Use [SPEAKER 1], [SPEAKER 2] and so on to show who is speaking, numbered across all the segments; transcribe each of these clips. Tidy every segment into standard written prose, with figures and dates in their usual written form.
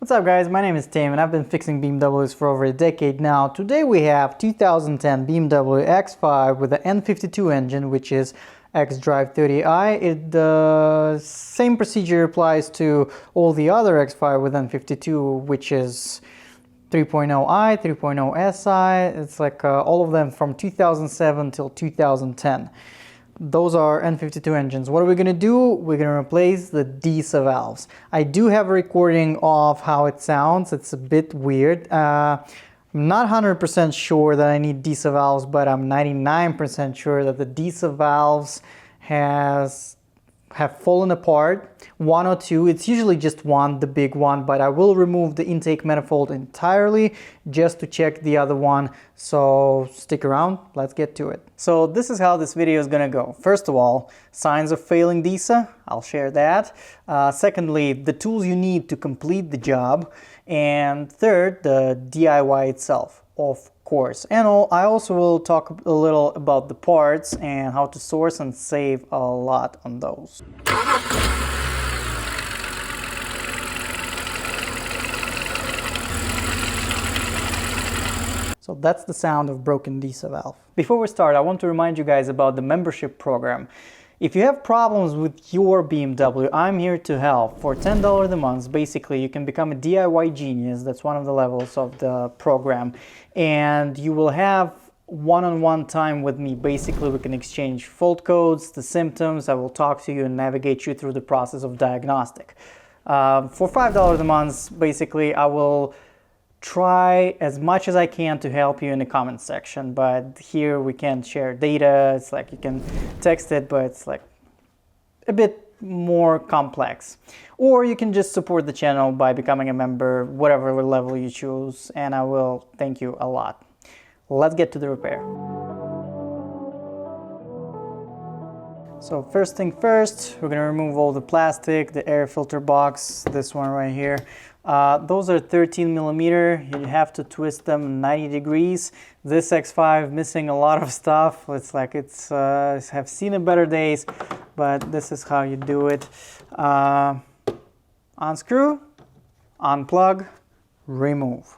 [SPEAKER 1] What's up guys, my name is Tim and I've been fixing BMWs for over a decade now. Today we have 2010 BMW X5 with the N52 engine, which is XDrive30i. The same procedure applies to all the other X5 with N52, which is 3.0i, 3.0 SI. It's like all of them from 2007 till 2010. Those are N52 engines. What are we going to do? We're going to replace the Disa valves. I do have a recording of how it sounds. It's a bit weird. I'm not 100% sure that I need Disa valves, but I'm 99% sure that the Disa valves have fallen apart. One or two, it's usually just one, the big one, but I will remove the intake manifold entirely just to check the other one. So stick around, let's get to it. So this is how this video is gonna go. First of all, signs of failing Disa, I'll share that. Secondly, the tools you need to complete the job. And third, the DIY itself, of course. And I also will talk a little about the parts and how to source and save a lot on those. So that's the sound of broken Disa valve. Before we start, I want to remind you guys about the membership program. If you have problems with your BMW, I'm here to help. For $10 a month, basically, you can become a DIY genius. That's one of the levels of the program. And you will have one-on-one time with me. Basically, we can exchange fault codes, the symptoms. I will talk to you and navigate you through the process of diagnostic. For $5 a month, basically, I will try as much as I can to help you in the comment section, but here we can't share data. It's like you can text it, but it's like a bit more complex. Or you can just support the channel by becoming a member, whatever level you choose, and I will thank you a lot. Let's get to the repair. So first thing first, we're gonna remove all the plastic, the air filter box, this one right here. Those are 13 millimeter. You have to twist them 90 degrees. This X5 missing a lot of stuff. It's like it's have seen a better days, but this is how you do it. Unscrew, unplug, remove.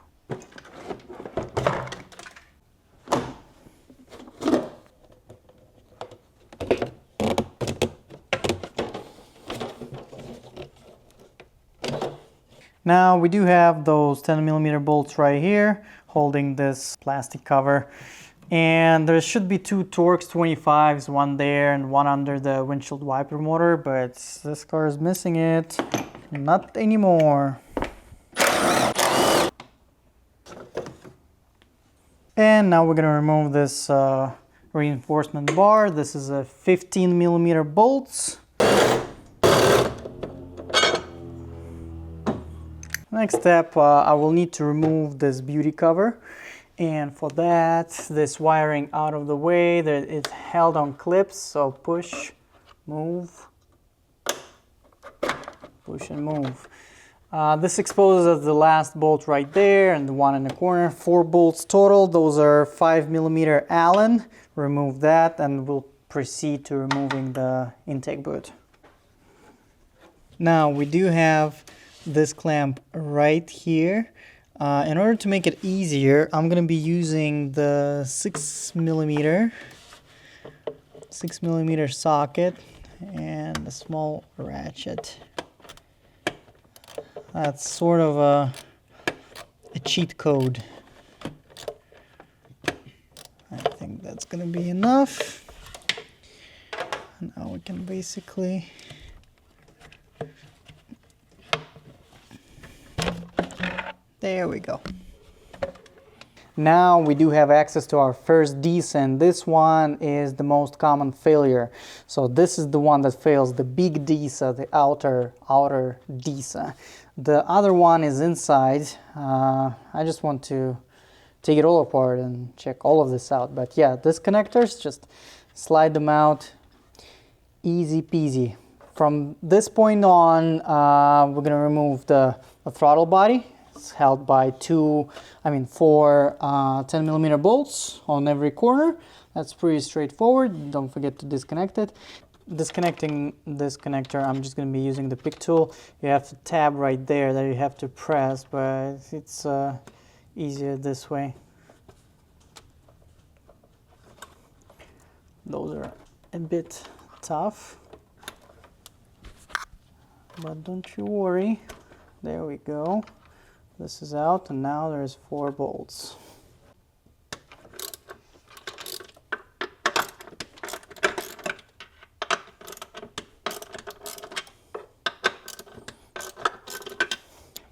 [SPEAKER 1] Now we do have those 10 millimeter bolts right here holding this plastic cover, and there should be two Torx 25s, one there and one under the windshield wiper motor, but this car is missing it. Not anymore. And now we're gonna remove this reinforcement bar. This is a 15 millimeter bolts. Next step, I will need to remove this beauty cover, and for that, this wiring out of the way, that it's held on clips, so push, move, push and move. This exposes the last bolt right there and the one in the corner. 4 bolts total. Those are 5 millimeter Allen. Remove that and we'll proceed to removing the intake boot. Now we do have this clamp right here. In order to make it easier, I'm going to be using the 6 millimeter socket and a small ratchet. That's sort of a cheat code. I think that's going to be enough. Now we can basically there we go. Now we do have access to our first Disa, and this one is the most common failure. So this is the one that fails, the big Disa, the outer Disa. The other one is inside. I just want to take it all apart and check all of this out. But yeah, these connectors, just slide them out, easy peasy. From this point on, we're gonna remove the throttle body. It's held by 4 10 millimeter bolts on every corner. That's pretty straightforward. Don't forget to disconnect it. disconnecting this connector, I'm just going to be using the pick tool. You have to tab right there that you have to press, but it's easier this way. Those are a bit tough, but don't you worry. There we go. This is out, and now there's 4 bolts.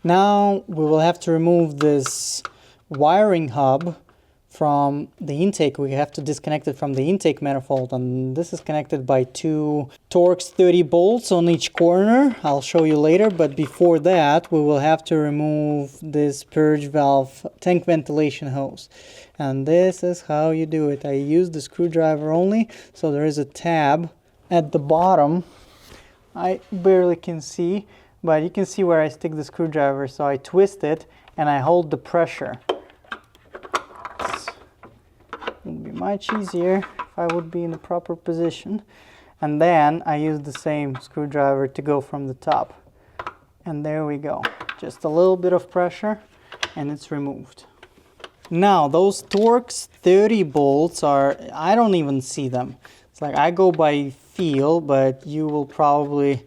[SPEAKER 1] Now we will have to remove this wiring hub from the intake. We have to disconnect it from the intake manifold, and this is connected by 2 Torx 30 bolts on each corner. I'll show you later, but before that we will have to remove this purge valve tank ventilation hose. And this is how you do it. I use the screwdriver only, so there is a tab at the bottom. I barely can see, but you can see where I stick the screwdriver, so I twist it and I hold the pressure. It would be much easier if I would be in the proper position. And then I use the same screwdriver to go from the top. And there we go. Just a little bit of pressure and it's removed. Now those Torx 30 bolts are, I don't even see them. It's like I go by feel, but you will probably,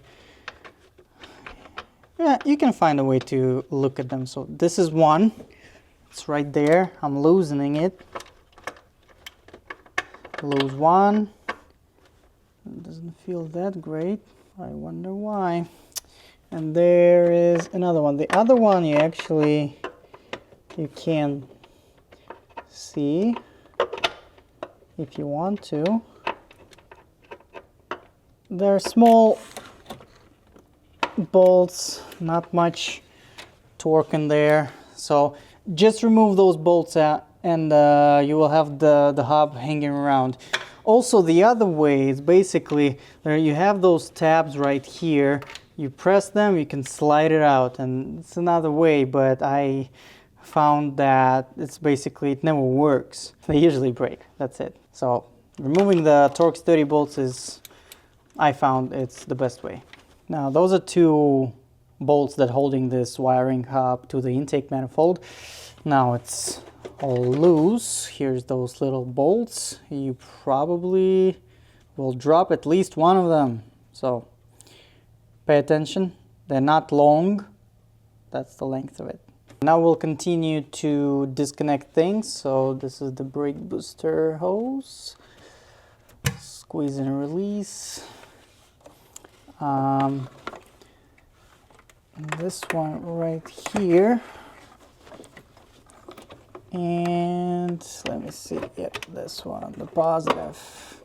[SPEAKER 1] yeah, you can find a way to look at them. So this is one. It's right there. I'm loosening it. Lose one. It doesn't feel that great. I wonder why. And there is another one. The other one you can see if you want to. They're small bolts, not much torque in there. So just remove those bolts out, and you will have the hub hanging around. Also, the other way is basically there you have those tabs right here. You press them, you can slide it out, and it's another way, but I found that it's basically, it never works. They usually break, that's it. So removing the Torx 30 bolts is, I found it's the best way. Now those are 2 bolts that holding this wiring hub to the intake manifold. Now it's all loose. Here's those little bolts. You probably will drop at least one of them. So pay attention. They're not long. That's the length of it. Now we'll continue to disconnect things. So this is the brake booster hose. Squeeze and release. This one right here. And let me see, yep, this one, the positive.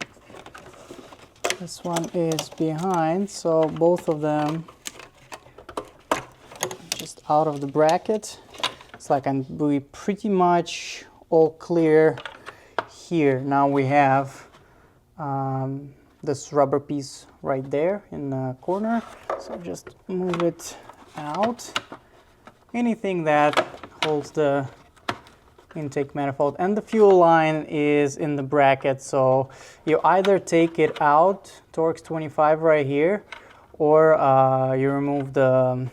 [SPEAKER 1] This one is behind, so both of them just out of the bracket. It's like we pretty much all clear here. Now we have this rubber piece right there in the corner. So just move it out. Anything that holds the intake manifold, and the fuel line is in the bracket, so you either take it out, Torx 25 right here, or you remove the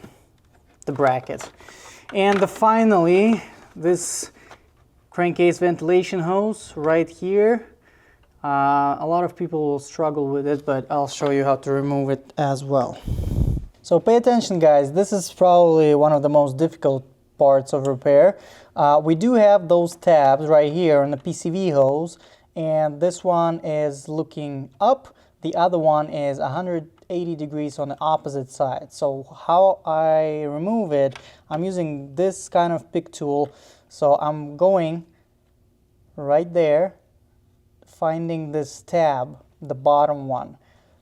[SPEAKER 1] bracket. And finally, this crankcase ventilation hose right here. A lot of people will struggle with it, but I'll show you how to remove it as well. So pay attention, guys, this is probably one of the most difficult parts of repair. We do have those tabs right here on the PCV hose, and this one is looking up, the other one is 180 degrees on the opposite side. So how I remove it, I'm using this kind of pick tool. So I'm going right there, finding this tab, the bottom one.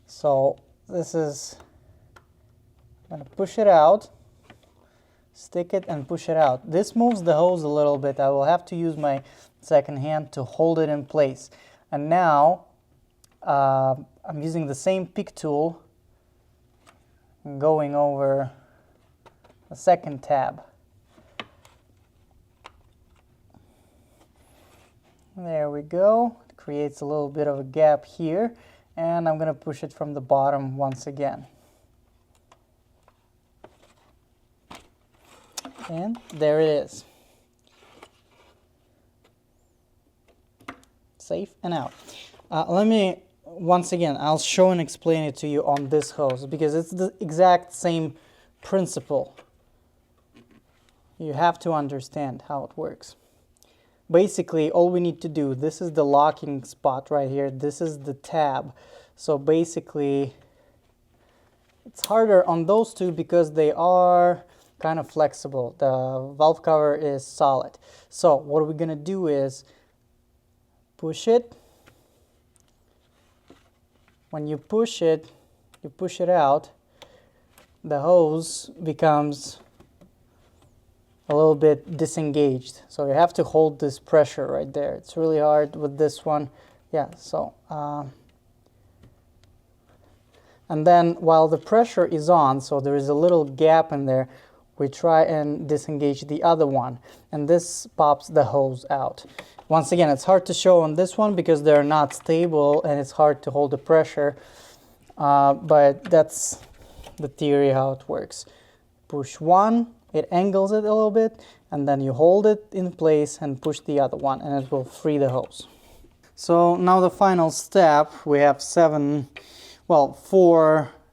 [SPEAKER 1] So this is, I'm going to push it out, stick it and push it out. This moves the hose a little bit. I will have to use my second hand to hold it in place. And now I'm using the same pick tool, going over the second tab. There we go. It creates a little bit of a gap here, and I'm gonna push it from the bottom once again. And there it is. Safe and out. Let me, once again, I'll show and explain it to you on this hose because it's the exact same principle. You have to understand how it works. Basically, all we need to do, this is the locking spot right here, this is the tab. So basically, it's harder on those two because they are kind of flexible. The valve cover is solid. So what we're gonna do is push it. When you push it out, the hose becomes a little bit disengaged. So you have to hold this pressure right there. It's really hard with this one. Yeah, so, and then while the pressure is on, so there is a little gap in there, we try and disengage the other one, and this pops the hose out. Once again, it's hard to show on this one because they're not stable and it's hard to hold the pressure, but that's the theory how it works. Push one, it angles it a little bit, and then you hold it in place and push the other one, and it will free the hose. So now the final step, we have four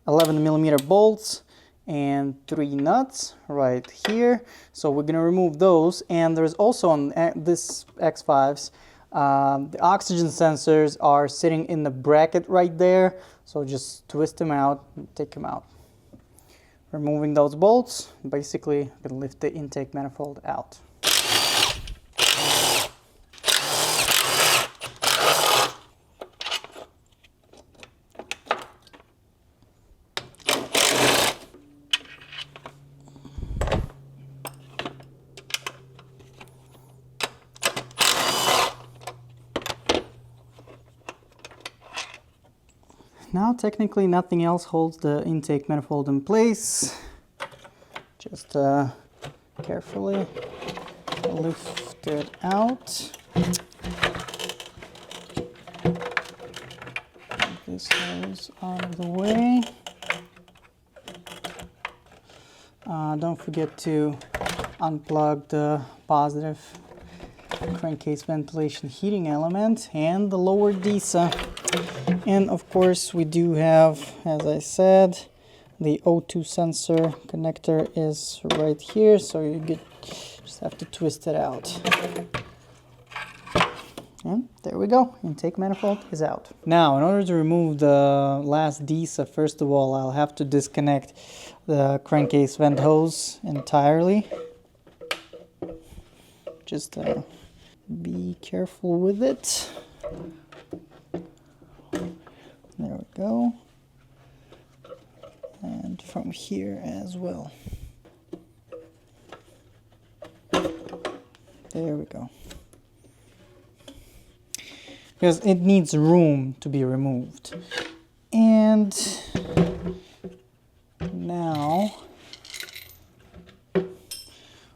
[SPEAKER 1] 11mm bolts and 3 nuts right here. So we're gonna remove those, and there's also on this X5s, the oxygen sensors are sitting in the bracket right there. So just twist them out and take them out. Removing those bolts, basically I'm gonna lift the intake manifold out. Now technically nothing else holds the intake manifold in place. Just carefully lift it out. Get this hose out of the way. Don't forget to unplug the positive crankcase ventilation heating element and the lower Disa. And of course we do have, as I said, the O2 sensor connector is right here, so you just have to twist it out. And there we go, intake manifold is out. Now, in order to remove the last Disa, first of all, I'll have to disconnect the crankcase vent hose entirely. Just be careful with it. There we go. And from here as well. There we go. Because it needs room to be removed. And now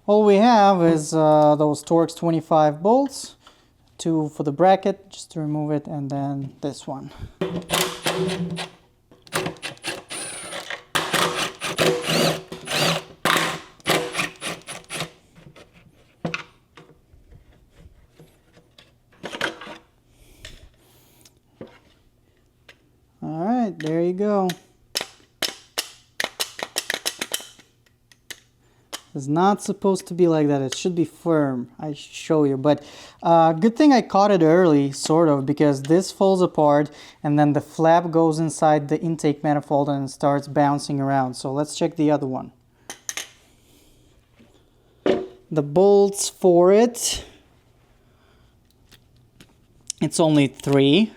[SPEAKER 1] all we have is those Torx 25 bolts, 2 for the bracket, just to remove it, and then this one. All right, there you go. It's not supposed to be like that. It should be firm. I show you, but good thing I caught it early, sort of, because this falls apart and then the flap goes inside the intake manifold and starts bouncing around. So let's check the other one. The bolts for it, it's only 3.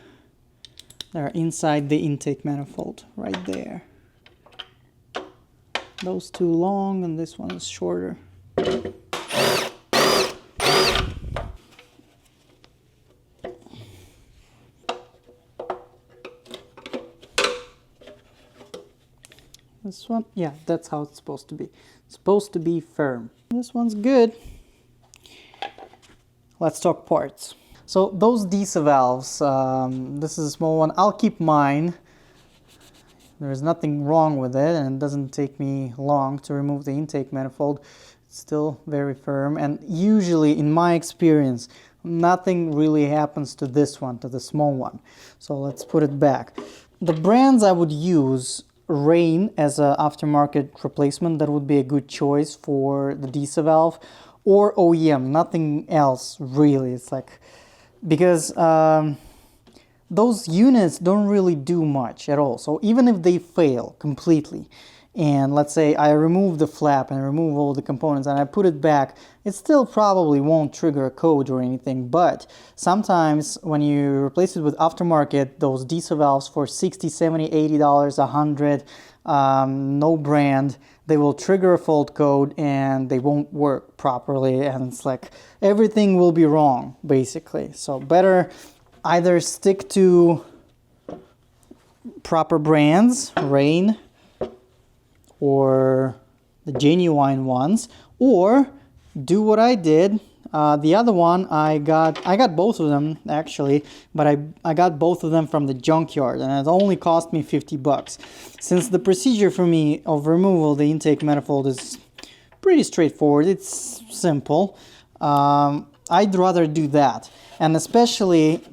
[SPEAKER 1] They're inside the intake manifold right there. Those 2 long and this one is shorter. This one, yeah, that's how it's supposed to be. It's supposed to be firm. This one's good. Let's talk parts. So those Disa valves, this is a small one. I'll keep mine. There's nothing wrong with it, and it doesn't take me long to remove the intake manifold. It's still very firm, and usually, in my experience, nothing really happens to this one, to the small one. So let's put it back. The brands I would use, Rain as an aftermarket replacement, that would be a good choice for the Disa valve, or OEM, nothing else really. It's like, because those units don't really do much at all. So even if they fail completely, and let's say I remove the flap and remove all the components and I put it back, it still probably won't trigger a code or anything. But sometimes when you replace it with aftermarket, those Disa valves for $60, $70, $80, $100, no brand, they will trigger a fault code and they won't work properly, and it's like everything will be wrong basically. So better either stick to proper brands, Rain, or the genuine ones, or do what I did. The other one, I got both of them actually, but I got both of them from the junkyard, and it only cost me 50 bucks. Since the procedure for me of removal the intake manifold is pretty straightforward, it's simple, I'd rather do that. And especially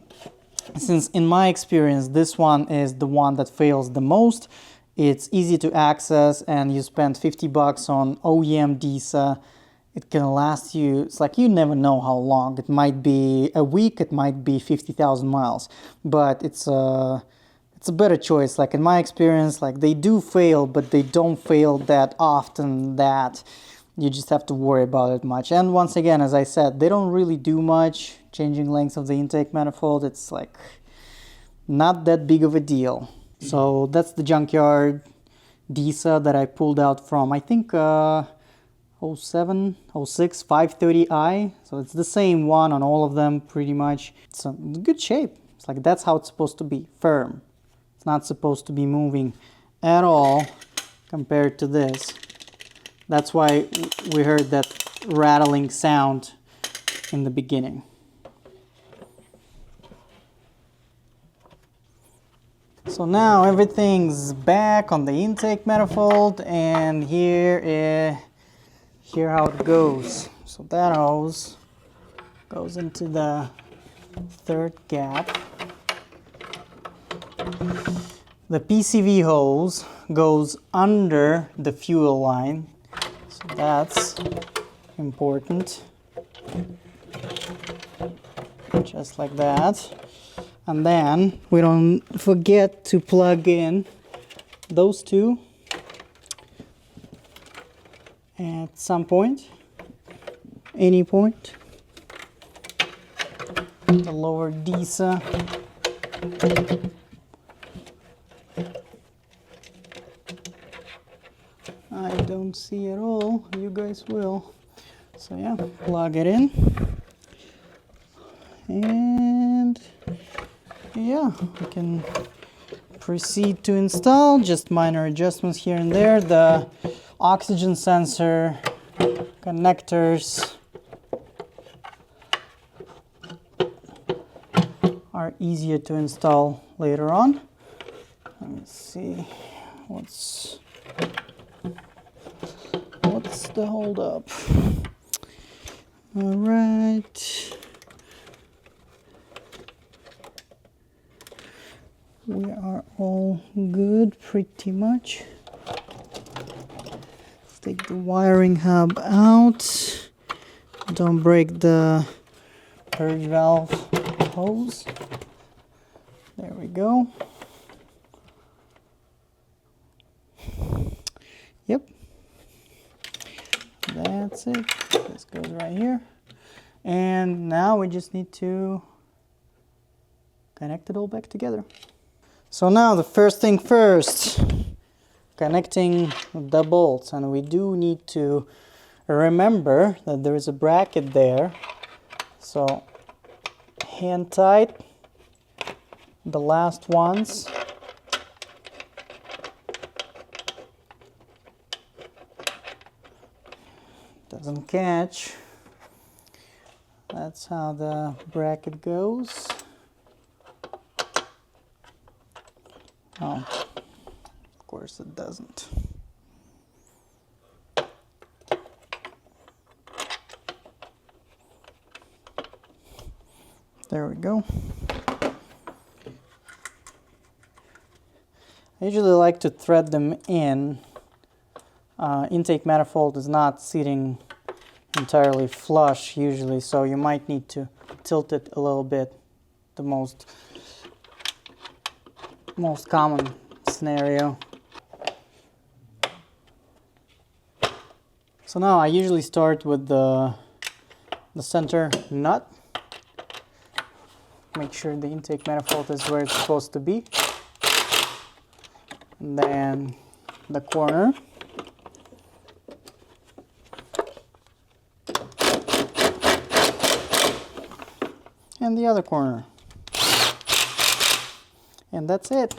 [SPEAKER 1] since in my experience this one is the one that fails the most. It's easy to access, and you spend 50 bucks on OEM Disa. It can last you, it's like you never know how long. It might be a week, it might be 50,000 miles, but it's a better choice. Like in my experience, like they do fail, but they don't fail that often that you just have to worry about it much. And once again, as I said, they don't really do much. Changing lengths of the intake manifold, it's like not that big of a deal. So that's the junkyard Disa that I pulled out from, I think, 07, 06, 530i. So it's the same one on all of them pretty much. It's in good shape. It's like that's how it's supposed to be, firm. It's not supposed to be moving at all compared to this. That's why we heard that rattling sound in the beginning. So now everything's back on the intake manifold, and here how it goes. So that hose goes into the third gap. The PCV hose goes under the fuel line, so that's important. Just like that. And then we don't forget to plug in those two at some point, any point. The lower Disa. I don't see at all, you guys will. So yeah, plug it in. And yeah, we can proceed to install, just minor adjustments here and there. The oxygen sensor connectors are easier to install later on. Let me see what's the hold up. All right. We are all good pretty much. Let's take the wiring hub out. Don't break the purge valve hose. There we go. Yep. That's it. This goes right here. And now we just need to connect it all back together. So now the first thing first, connecting the bolts, and we do need to remember that there is a bracket there, so hand tight the last ones. Doesn't catch. That's how the bracket goes. Oh, of course it doesn't. There we go. I usually like to thread them in. Intake manifold is not sitting entirely flush usually, so you might need to tilt it a little bit. The most common scenario. So now I usually start with the center nut. Make sure the intake manifold is where it's supposed to be. And then the corner. And the other corner. And that's it.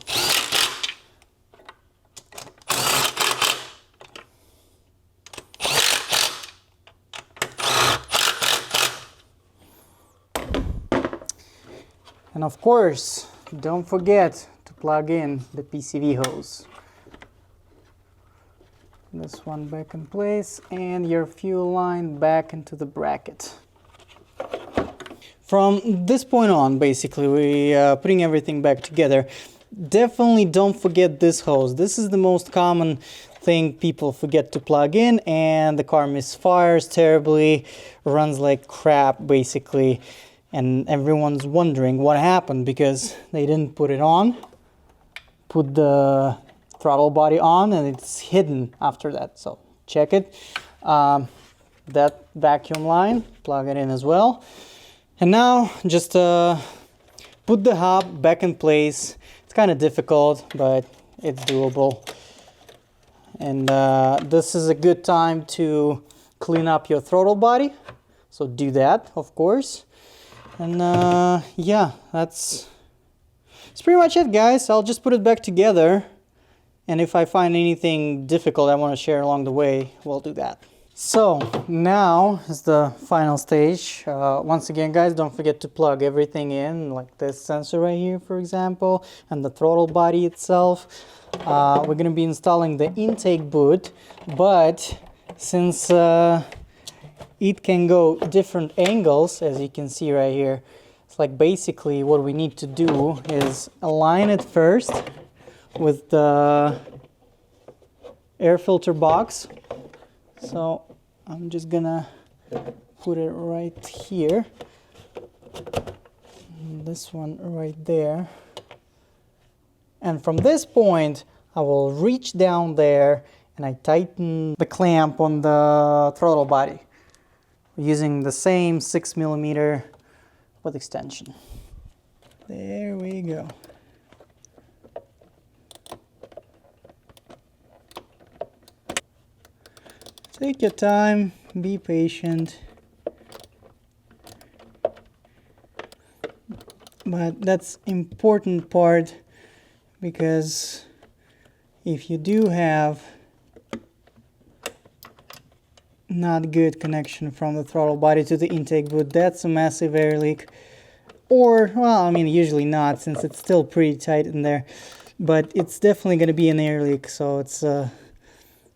[SPEAKER 1] And of course, don't forget to plug in the PCV hose. This one back in place and your fuel line back into the bracket. From this point on, basically, we're putting everything back together. Definitely don't forget this hose. This is the most common thing people forget to plug in, and the car misfires terribly, runs like crap, basically. And everyone's wondering what happened because they didn't put it on. Put the throttle body on and it's hidden after that. So check it. That vacuum line, plug it in as well. And now just put the hub back in place. It's kind of difficult, but it's doable. And this is a good time to clean up your throttle body. So do that, of course. And yeah, that's pretty much it, guys. I'll just put it back together, and if I find anything difficult I want to share along the way, we'll do that. So now is the final stage. Once again, guys, don't forget to plug everything in, like this sensor right here, for example, and the throttle body itself. We're going to be installing the intake boot, but since it can go different angles, as you can see right here. It's like basically what we need to do is align it first with the air filter box. So I'm just gonna put it right here. And this one right there. And from this point, I will reach down there and I tighten the clamp on the throttle body, using the same 6mm with extension. There we go. Take your time, be patient. But that's important part, because if you do have not good connection from the throttle body to the intake boot, that's a massive air leak. Or, well, I mean, usually not, since it's still pretty tight in there, but it's definitely going to be an air leak. So it's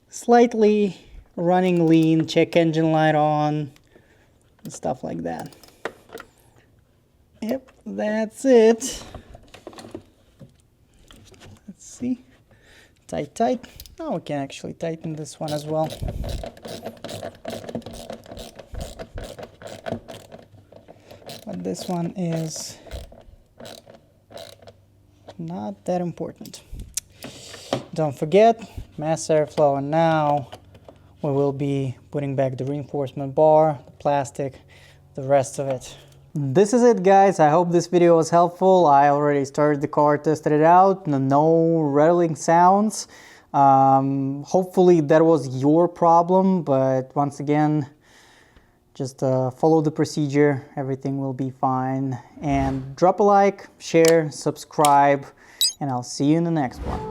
[SPEAKER 1] slightly running lean, check engine light on, and stuff like that. Yep, that's it. Let's see. Tight. Now we can actually tighten this one as well. But this one is not that important. Don't forget, mass airflow, and now we will be putting back the reinforcement bar, the plastic, the rest of it. This is it, guys. I hope this video was helpful. I already started the car, tested it out, no rattling sounds. Hopefully that was your problem, but once again, just follow the procedure, everything will be fine. And drop a like, share, subscribe, and I'll see you in the next one.